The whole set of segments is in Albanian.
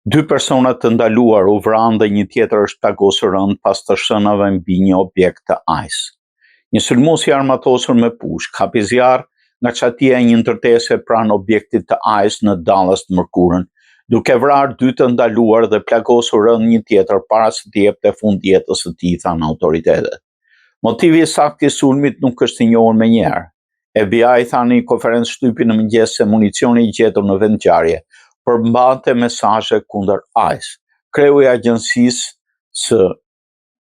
2 persona të ndaluar u vranë dhe një tjetër është plagosur rënd pas të shënave mbi një objekt të AIS. Një sulmues i armatosur me pushk hapi zjarr nga çatia e një ndërtese pranë objektit të AIS në Dallas të mërkurën, duke vrarë 2 të ndaluar dhe plagosur rënd një tjetër para se të jepte fund jetës së tij, thanë autoritetet. Motivi i saktë i sulmit nuk është i njohur menjëherë. FBI tha në një konferencë shtypi në mëngjes se municioni i gjetur në vendngjarje përmbante mesazhe kundër AIS. Kreu i agjencisë së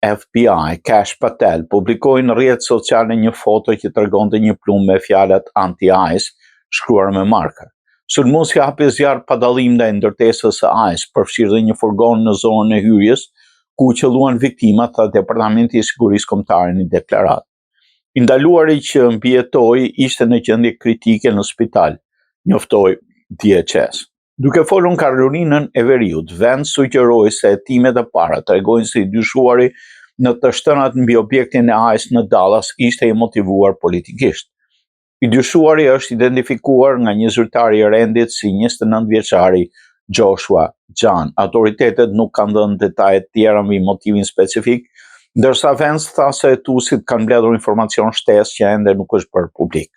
FBI, Kash Patel, publikoi në rrjetet sociale një foto që tregonte një plumë me fjalat anti-AIS shkruar me markër. Sulmuesi hapi zjarr pa dallim ndaj ndërtesës së AIS, përfshirë dhe një furgon në zonën e hyrjes, ku qelluan viktimat, tha Departamenti i Sigurisë Kombëtare në deklaratë. I ndaluari që mbijetoi ishte në gjendje kritike në spital, njoftoi DHS. Duke folur në Karolinën e Veriut, vend sugjeroi se hetimet e para tregojnë se i dyshuari në të shtënat mbi objektin e AIS në Dallas ishte i motivuar politikisht. I dyshuari është identifikuar nga një zyrtar i rendit si 29 vjeçari Joshua John. Autoritetet nuk kanë dhënë detaje të tjera mbi motivin specifik, ndërsa Vance tha se hetuesit kanë mbledhur informacion shtesë që ende nuk është bërë publik.